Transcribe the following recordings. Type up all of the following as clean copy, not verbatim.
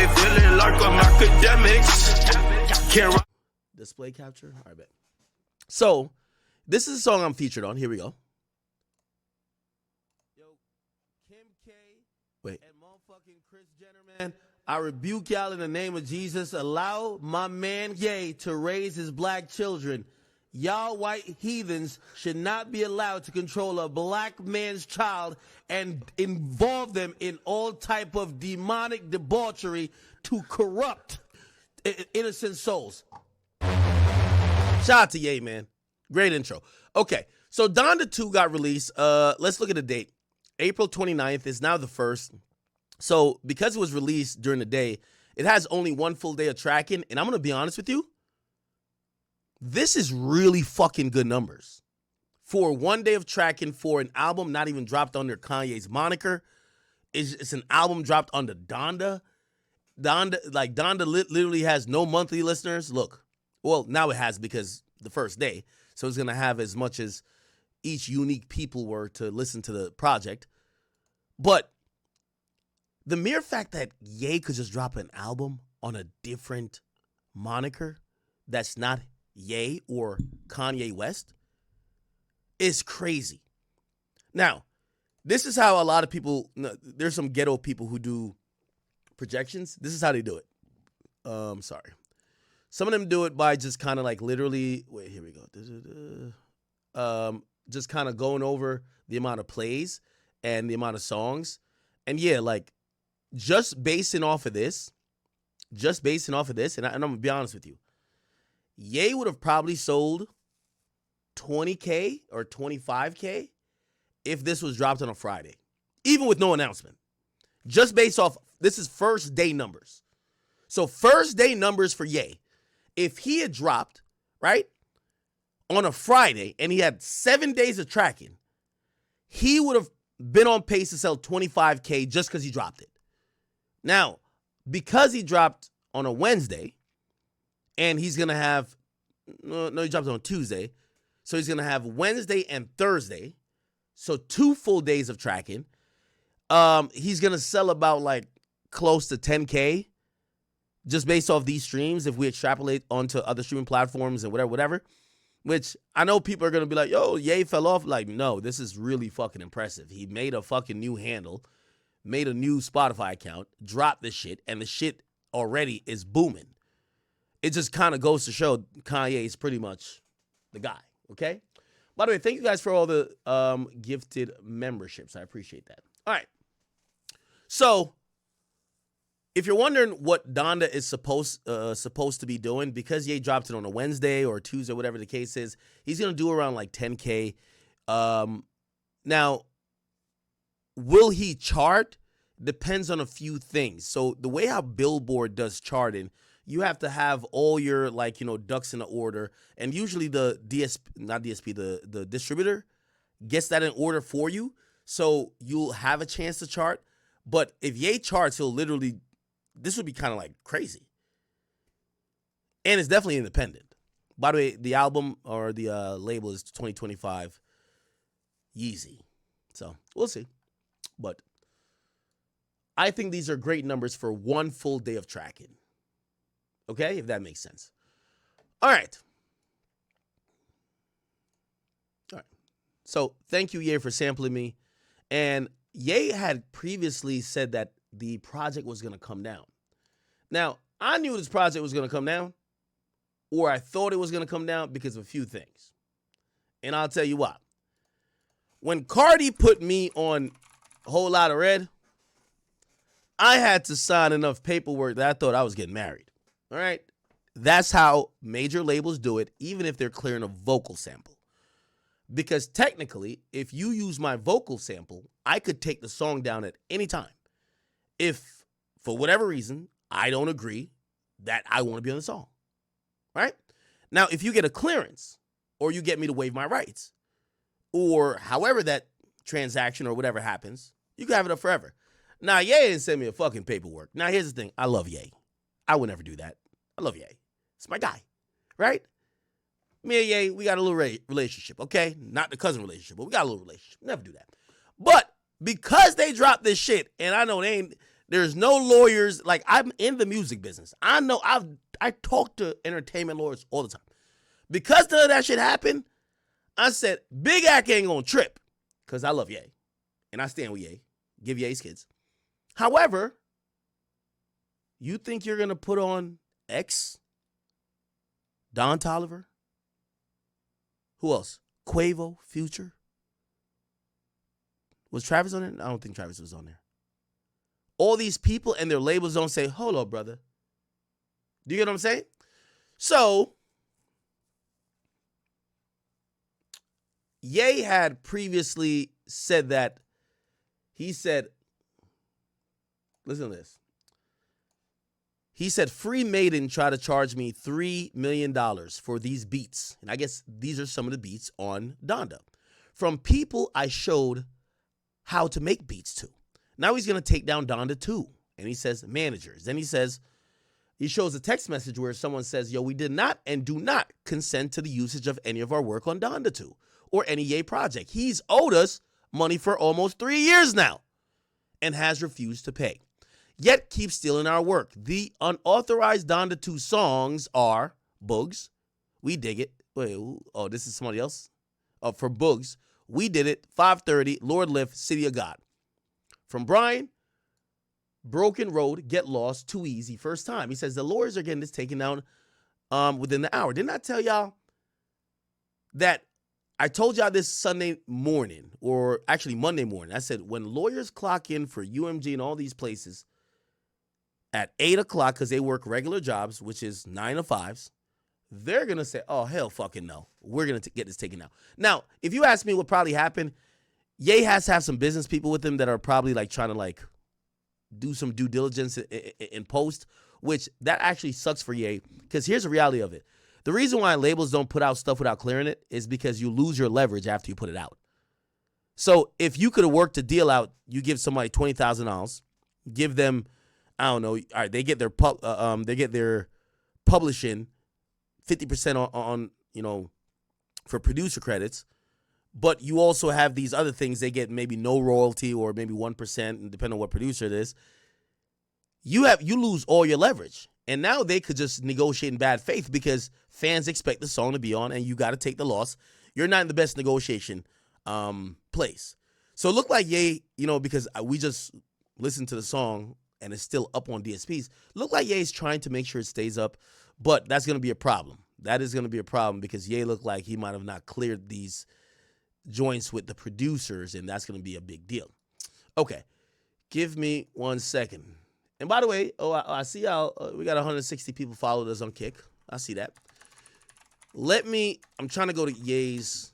me feeling like I'm academics. Can't display capture. All right, bet. So this is a song I'm featured on. Here we go. Yo, Kim K. Wait. And motherfucking Chris Jenner, man. I rebuke y'all in the name of Jesus. Allow my man Ye to raise his black children. Y'all white heathens should not be allowed to control a black man's child and involve them in all type of demonic debauchery to corrupt innocent souls. Shout out to Ye, man. Great intro. Okay, so Donda 2 got released. Let's look at the date. April 29th is now the 1st. So because it was released during the day, it has only one full day of tracking. And I'm going to be honest with you. This is really fucking good numbers. For 1 day of tracking for an album not even dropped under Kanye's moniker. It's an album dropped under Donda. Donda literally has no monthly listeners. Look, well, now it has because the first day. So it's going to have as much as each unique people were to listen to the project. But the mere fact that Ye could just drop an album on a different moniker that's not Ye or Kanye West is crazy. Now, this is how a lot of people, there's some ghetto people who do projections. This is how they do it. Sorry. Some of them do it by just kind of like literally, wait, here we go. Just kind of going over the amount of plays and the amount of songs. And yeah, like just basing off of this, and I'm going to be honest with you, Ye would have probably sold 20K or 25K if this was dropped on a Friday, even with no announcement. Just based off, this is first day numbers. So first day numbers for Ye. If he had dropped, right, on a Friday and he had 7 days of tracking, he would have been on pace to sell 25K just because he dropped it. Now, because he dropped on a Wednesday, and he's going to have, no, he dropped on Tuesday, so he's going to have Wednesday and Thursday, so 2 full days of tracking. He's going to sell about like close to 10K just based off these streams if we extrapolate onto other streaming platforms and whatever, which I know people are going to be like, yo, Ye fell off. Like, no, this is really fucking impressive. He made a fucking new handle, made a new Spotify account, dropped this shit, and the shit already is booming. It just kind of goes to show Kanye is pretty much the guy, okay? By the way, thank you guys for all the gifted memberships. I appreciate that. All right. So, if you're wondering what Donda is supposed to be doing, because Ye dropped it on a Wednesday or Tuesday, whatever the case is, he's going to do around like 10K. Now, will he chart? Depends on a few things. So, the way how Billboard does charting, you have to have all your, like, you know, ducks in the order. And usually the the distributor gets that in order for you. So you'll have a chance to chart. But if Ye charts, he'll literally, this would be kind of like crazy. And it's definitely independent. By the way, the album or the label is 2025 Yeezy. So we'll see. But I think these are great numbers for 1 full day of tracking. Okay, if that makes sense. All right. So thank you, Ye, for sampling me. And Ye had previously said that the project was going to come down. Now, I knew this project was going to come down, or I thought it was going to come down because of a few things. And I'll tell you why. When Cardi put me on a Whole Lot of Red, I had to sign enough paperwork that I thought I was getting married. All right? That's how major labels do it, even if they're clearing a vocal sample. Because technically, if you use my vocal sample, I could take the song down at any time. If, for whatever reason, I don't agree that I want to be on the song. Right? Now, if you get a clearance, or you get me to waive my rights, or however that transaction or whatever happens, you can have it up forever. Now, Ye didn't send me a fucking paperwork. Now, here's the thing. I love Ye. I would never do that. I love Ye. It's my guy. Right? Me and Ye, we got a little relationship, okay? Not the cousin relationship, but we got a little relationship. Never do that. But because they dropped this shit, and I know There's no lawyers. Like, I'm in the music business. I know I talk to entertainment lawyers all the time. Because none of that shit happened, I said, Big Ack ain't gonna trip. Because I love Ye. And I stand with Ye. Give Ye his kids. However, you think you're gonna put on X? Don Toliver? Who else? Quavo, Future? Was Travis on there? I don't think Travis was on there. All these people and their labels don't say, hold up, brother. Do you get what I'm saying? So, Ye had previously said that, he said, listen to this. He said, Free Maiden tried to charge me $3 million for these beats. And I guess these are some of the beats on Donda. From people I showed how to make beats to. Now he's going to take down Donda 2. And he says, managers. Then he shows a text message where someone says, yo, we did not and do not consent to the usage of any of our work on Donda 2 or any Ye project. He's owed us money for almost 3 years now and has refused to pay. Yet keeps stealing our work. The unauthorized Donda 2 songs are Boogs, We Dig It. Wait, oh, this is somebody else? For Boogs, We Did It, 530, Lord Lift, City of God. From Brian, Broken Road, Get Lost, Too Easy, First Time. He says the lawyers are getting this taken down within the hour. Didn't I tell y'all that I told y'all this Sunday morning, or actually Monday morning? I said when lawyers clock in for UMG and all these places at 8 o'clock because they work regular jobs, which is 9 to 5s, they're going to say, oh, hell fucking no. We're going to get this taken out. Now, if you ask me what probably happened, Ye has to have some business people with him that are probably like trying to like do some due diligence in post, which that actually sucks for Ye because here's the reality of it. The reason why labels don't put out stuff without clearing it is because you lose your leverage after you put it out. So if you could have worked a deal out, you give somebody $20,000, give them, I don't know, all right, they get their publishing 50% on you know, for producer credits, but you also have these other things. They get maybe no royalty or maybe 1%, depending on what producer it is. You lose all your leverage. And now they could just negotiate in bad faith because fans expect the song to be on and you got to take the loss. You're not in the best negotiation place. So it looked like Ye, you know, because we just listened to the song and it's still up on DSPs. Look like Ye's trying to make sure it stays up, but that's going to be a problem. That is going to be a problem because Ye looked like he might have not cleared these joints with the producers, and that's going to be a big deal. Okay, give me 1 second. And by the way, I see how we got 160 people followed us on Kick. I see that. I'm trying to go to Ye's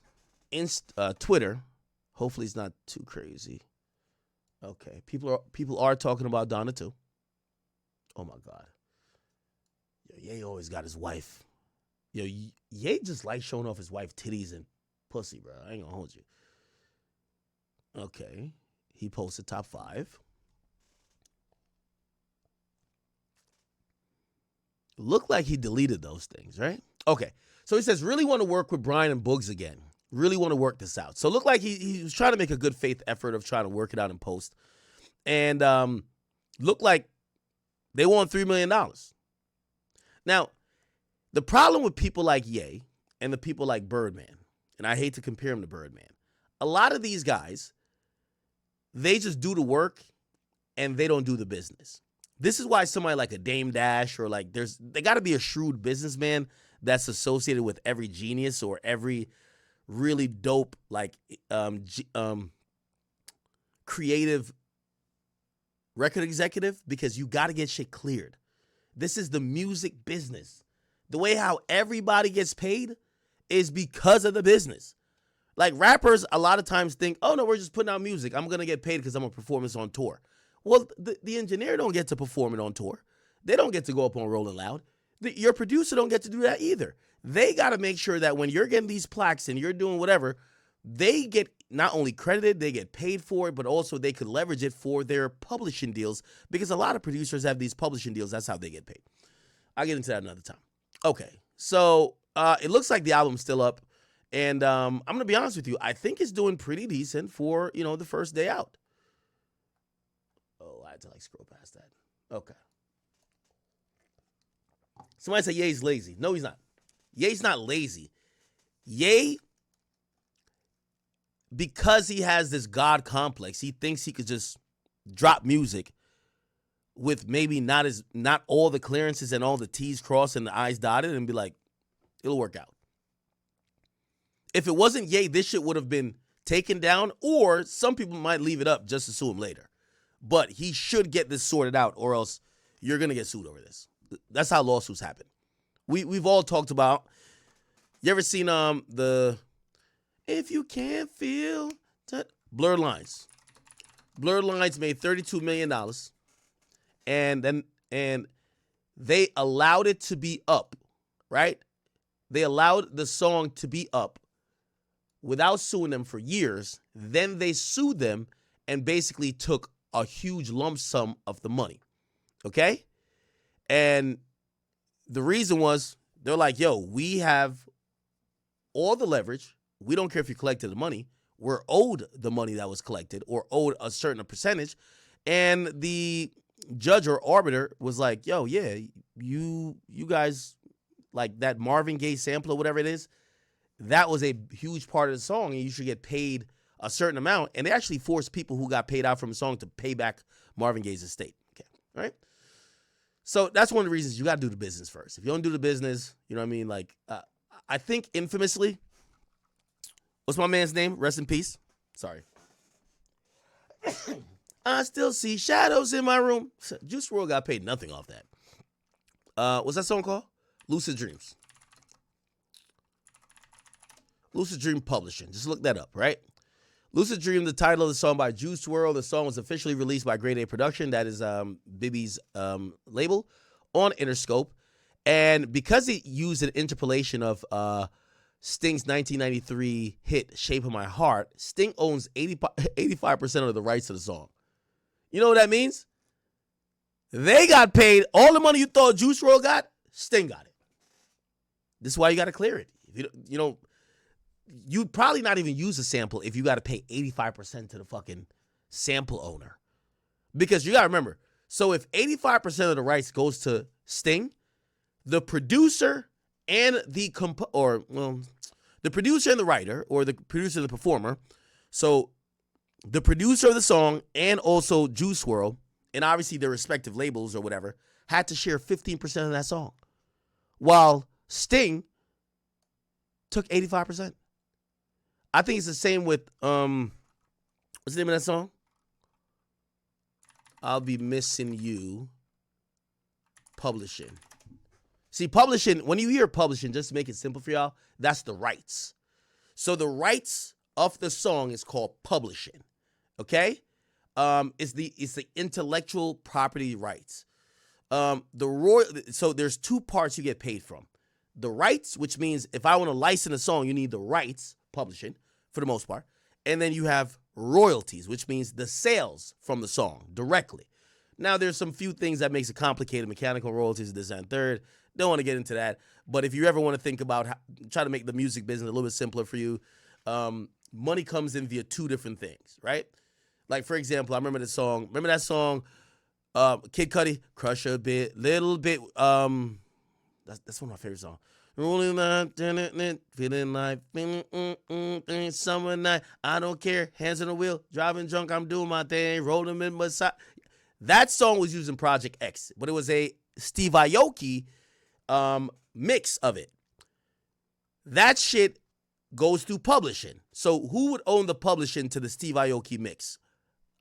Twitter. Hopefully it's not too crazy. Okay, people are talking about Donda too. Oh my God. Yo, Ye always got his wife. Yo, Ye just likes showing off his wife titties and pussy, bro. I ain't gonna hold you. Okay, he posted top 5. Looked like he deleted those things, right? Okay, so he says, really want to work with Brian and Boogs again. Really want to work this out. So it looked like he was trying to make a good faith effort of trying to work it out in post. And looked like they won $3 million. Now, the problem with people like Ye and the people like Birdman, and I hate to compare him to Birdman, a lot of these guys, they just do the work and they don't do the business. This is why somebody like a Dame Dash or like they got to be a shrewd businessman that's associated with every genius or every really dope like creative record executive, because you got to get shit cleared. This is the music business. The way how everybody gets paid is because of the business. Like rappers a lot of times think, oh no, we're just putting out music. I'm going to get paid because I'm a performance on tour. Well, the engineer don't get to perform it on tour. They don't get to go up on Rolling Loud. Your producer don't get to do that either. They got to make sure that when you're getting these plaques and you're doing whatever, they get not only credited, they get paid for it, but also they could leverage it for their publishing deals, because a lot of producers have these publishing deals. That's how they get paid. I'll get into that another time. Okay, so it looks like the album's still up, and I'm going to be honest with you. I think it's doing pretty decent for, the first day out. Oh, I had to like scroll past that. Okay. Somebody said Ye's lazy. No, he's not. Ye's not lazy. Ye, because he has this God complex, he thinks he could just drop music with maybe not all the clearances and all the T's crossed and the I's dotted and be like, it'll work out. If it wasn't Ye, this shit would have been taken down, or some people might leave it up just to sue him later. But he should get this sorted out, or else you're going to get sued over this. That's how lawsuits happen. We've all talked about, you ever seen the If You Can't Feel that? Blurred Lines. Blurred Lines made $32 million. And they allowed it to be up, right? They allowed the song to be up without suing them for years. Then they sued them and basically took a huge lump sum of the money. Okay? And the reason was, they're like, yo, we have all the leverage. We don't care if you collected the money. We're owed the money that was collected or owed a certain percentage. And the judge or arbiter was like, yo, yeah, you guys, like that Marvin Gaye sample or whatever it is, that was a huge part of the song, and you should get paid a certain amount. And they actually forced people who got paid out from the song to pay back Marvin Gaye's estate. Okay, all right? So that's one of the reasons you got to do the business first. If you don't do the business, you know what I mean? Like, I think infamously, what's my man's name? Rest in peace. Sorry. I still see shadows in my room. Juice WRLD got paid nothing off that. What's that song called? Lucid Dreams. Lucid Dream Publishing. Just look that up, right? Lucid Dream, the title of the song by Juice WRLD. The song was officially released by Grade A Production. That is Bibby's label on Interscope. And because it used an interpolation of Sting's 1993 hit Shape of My Heart, Sting owns 85% of the rights to the song. You know what that means? They got paid all the money you thought Juice WRLD got, Sting got it. This is why you got to clear it. If you'd probably not even use a sample if you got to pay 85% to the fucking sample owner. Because you got to remember, so if 85% of the rights goes to Sting, the producer and the producer and the writer, or the producer and the performer, so the producer of the song and also Juice WRLD, and obviously their respective labels or whatever, had to share 15% of that song, while Sting took 85%. I think it's the same with, what's the name of that song? I'll Be Missing You. Publishing. See, publishing, when you hear publishing, just to make it simple for y'all, that's the rights. So the rights of the song is called publishing. Okay? It's the intellectual property rights. So there's two parts you get paid from. The rights, which means if I want to license a song, you need the rights, publishing, for the most part. And then you have royalties, which means the sales from the song directly. Now, there's some few things that makes it complicated, mechanical royalties, this and third. Don't want to get into that. But if you ever want to think about try to make the music business a little bit simpler for you, money comes in via two different things, right? Like, for example, I remember that song, Kid Cudi, Crush a Bit, Little Bit. That's one of my favorite songs. Rolling on, feeling like summer night. I don't care. Hands on the wheel, driving drunk. I'm doing my thing. Rolling in my side. That song was used in Project X, but it was a Steve Aoki mix of it. That shit goes through publishing. So who would own the publishing to the Steve Aoki mix?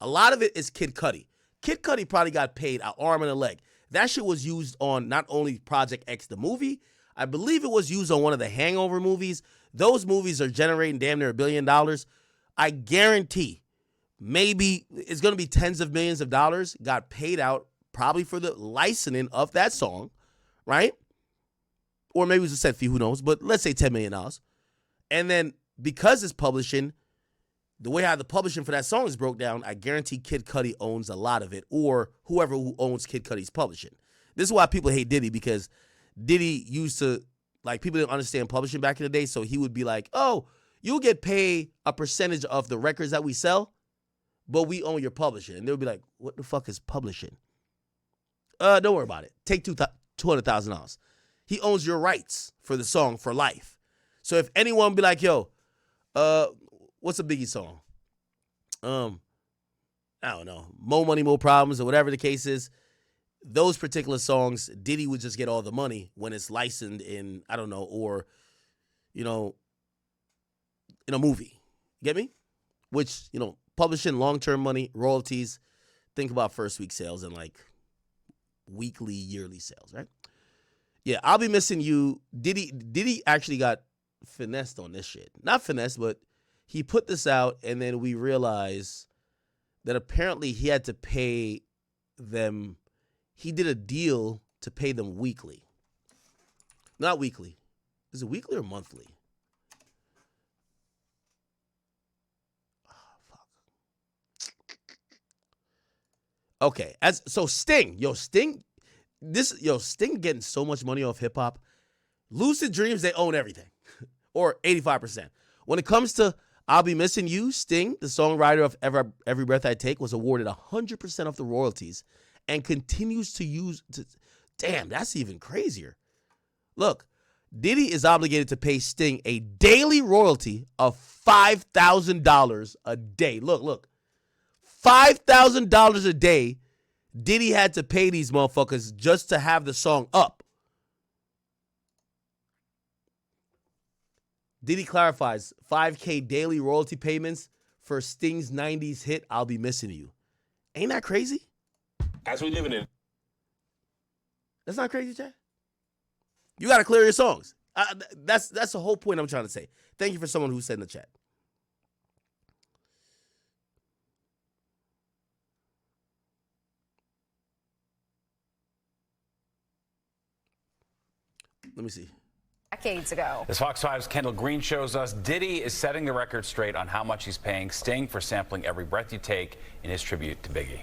A lot of it is Kid Cudi. Kid Cudi probably got paid an arm and a leg. That shit was used on not only Project X, the movie, I believe it was used on one of the Hangover movies. Those movies are generating damn near $1 billion. I guarantee maybe it's going to be tens of millions of dollars got paid out probably for the licensing of that song, right? Or maybe it was a set fee, who knows? But let's say $10 million. And then because it's publishing, the way how the publishing for that song is broke down, I guarantee Kid Cudi owns a lot of it, or whoever who owns Kid Cudi's publishing. This is why people hate Diddy, because Diddy used to, like, people didn't understand publishing back in the day, so he would be like, oh, you'll get paid a percentage of the records that we sell, but we own your publishing. And they'll be like, what the fuck is publishing? Don't worry about it. Take $200,000. He owns your rights for the song for life. So if anyone be like, yo, what's a Biggie song? I don't know, More Money, More Problems, or whatever the case is. Those particular songs, Diddy would just get all the money when it's licensed in, I don't know, or, you know, in a movie. Get me? Which, you know, publishing, long-term money, royalties. Think about first week sales and like weekly, yearly sales, right? Yeah, I'll Be Missing You. Diddy actually got finessed on this shit. Not finessed, but he put this out, and then we realized that apparently he had to pay them. He did a deal to pay them weekly. Not weekly. Is it weekly or monthly? Oh, fuck. Okay. So Sting getting so much money off hip hop. Lucid Dreams, they own everything. Or 85%. When it comes to I'll Be Missing You, Sting, the songwriter of Every Breath I Take, was awarded 100% of the royalties and continues to use. Damn, that's even crazier. Look, Diddy is obligated to pay Sting a daily royalty of $5,000 a day. Look. $5,000 a day Diddy had to pay these motherfuckers just to have the song up. Diddy clarifies $5K daily royalty payments for Sting's 90s hit, I'll Be Missing You. Ain't that crazy? As we living in. That's not crazy, Chad. You got to clear your songs. That's the whole point I'm trying to say. Thank you for someone who said in the chat. Let me see. Decades ago. As Fox 5's Kendall Green shows us, Diddy is setting the record straight on how much he's paying Sting for sampling Every Breath You Take in his tribute to Biggie.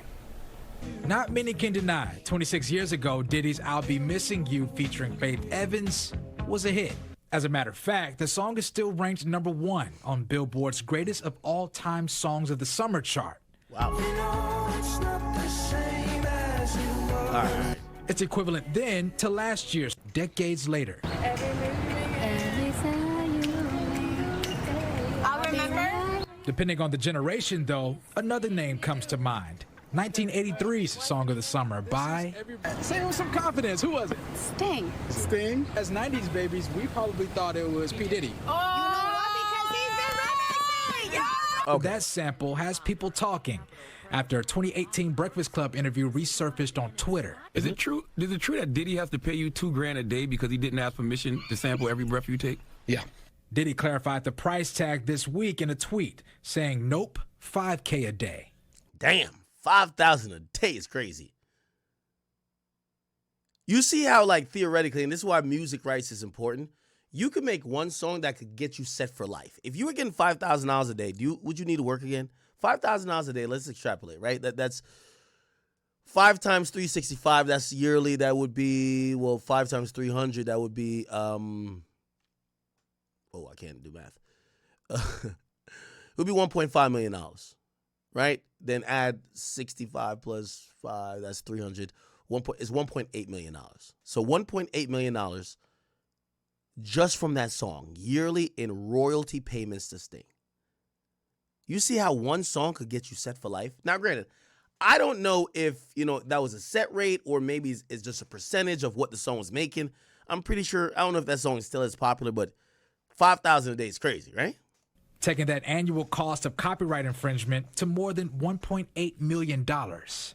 Not many can deny, 26 years ago, Diddy's I'll Be Missing You featuring Faith Evans was a hit. As a matter of fact, the song is still ranked #1 on Billboard's greatest of all time songs of the summer chart. Wow. All right. It's equivalent then to last year's, decades later. I'll remember. Depending on the generation, though, another name comes to mind. 1983's Song of the Summer by... Say it with some confidence. Who was it? Sting. Sting? As 90s babies, we probably thought it was P. Diddy. Okay. That sample has people talking after a 2018 Breakfast Club interview resurfaced on Twitter. Is it true that Diddy has to pay you $2,000 a day because he didn't ask permission to sample Every Breath You Take? Yeah. Diddy clarified the price tag this week in a tweet, saying, nope, $5K a day. Damn, $5,000 a day is crazy. You see how, like, theoretically, and this is why music rights is important, you could make one song that could get you set for life. If you were getting $5,000 a day, would you need to work again? $5,000 a day, let's extrapolate, right? That's 5 times 365, that's yearly. That would be, 5 times 300, that would be, I can't do math. It would be $1.5 million, right? Then add 65 plus 5, that's 300. It's $1.8 million. So $1.8 million just from that song, yearly in royalty payments to Sting. You see how one song could get you set for life? Now, granted, I don't know if, that was a set rate or maybe it's just a percentage of what the song was making. I'm pretty sure, I don't know if that song is still as popular, but $5,000 a day is crazy, right? Taking that annual cost of copyright infringement to more than $1.8 million.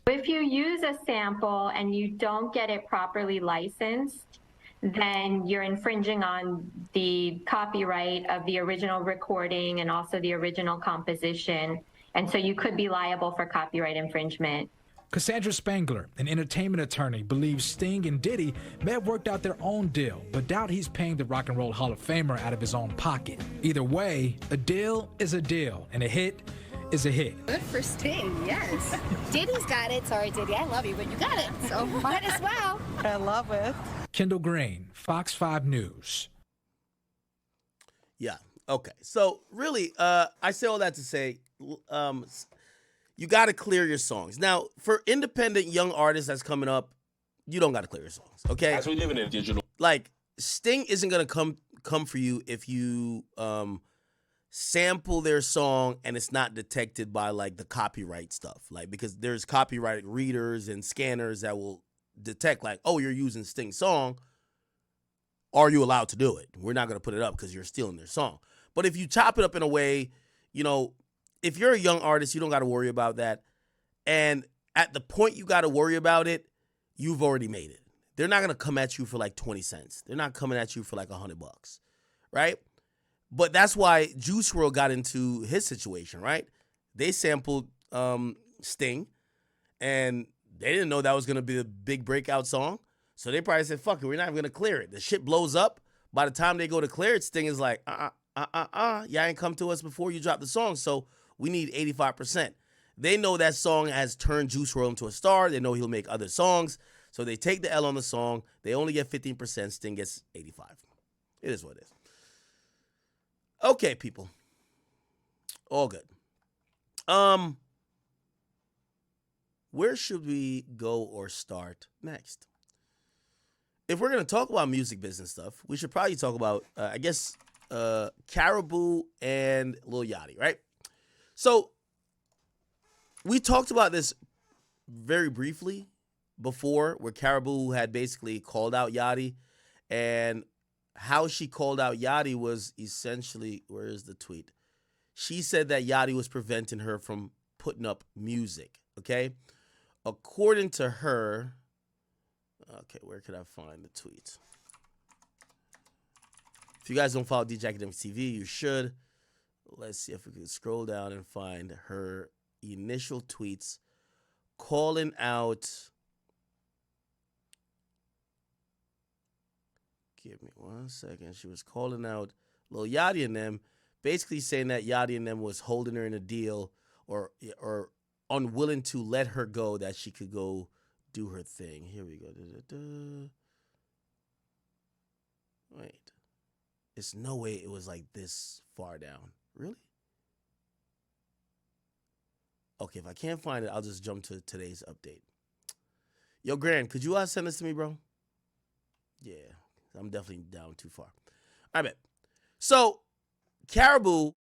If you use a sample and you don't get it properly licensed, then you're infringing on the copyright of the original recording and also the original composition. And so you could be liable for copyright infringement. Cassandra Spangler, an entertainment attorney, believes Sting and Diddy may have worked out their own deal, but doubt he's paying the Rock and Roll Hall of Famer out of his own pocket. Either way, a deal is a deal, and a hit is a hit. Good for Sting, yes. Diddy's got it. Sorry, Diddy, I love you, but you got it, so might as well. I love it. Kendall Green, Fox 5 News. Yeah, okay. So, really, I say all that to say, you got to clear your songs. Now, for independent young artists that's coming up, you don't got to clear your songs, okay? As we live in a digital. Like, Sting isn't going to come for you if you sample their song and it's not detected by, like, the copyright stuff. Like, because there's copyright readers and scanners that will detect, like, oh, you're using Sting's song. Are you allowed to do it? We're not going to put it up because you're stealing their song. But if you chop it up in a way, you know, if you're a young artist, you don't got to worry about that. And at the point you got to worry about it, you've already made it. They're not going to come at you for like 20 cents. They're not coming at you for like $100, right? But that's why Juice WRLD got into his situation, right? They sampled Sting, and they didn't know that was going to be the big breakout song. So they probably said, fuck it, we're not even going to clear it. The shit blows up. By the time they go to clear it, Sting is like, y'all ain't come to us before you dropped the song, so we need 85%. They know that song has turned Juice WRLD into a star. They know he'll make other songs. So they take the L on the song. They only get 15%. Sting gets 85%. It is what it is. Okay, people. All good. Where should we go or start next? If we're going to talk about music business stuff, we should probably talk about, Caribou and Lil Yachty, right? So we talked about this very briefly before, where Caribou had basically called out Yachty, and how she called out Yachty was essentially, where is the tweet? She said that Yachty was preventing her from putting up music, okay? According to her, okay, where could I find the tweet? If you guys don't follow DJ Akademiks TV, you should. Let's see if we can scroll down and find her initial tweets calling out. Give me 1 second. She was calling out Lil Yachty and them, basically saying that Yachty and them was holding her in a deal or unwilling to let her go, that she could go do her thing. Here we go. Wait. There's no way it was like this far down. Really? Okay, if I can't find it, I'll just jump to today's update. Yo, Grant, could you send this to me, bro? Yeah, I'm definitely down too far. I bet. So, Caribou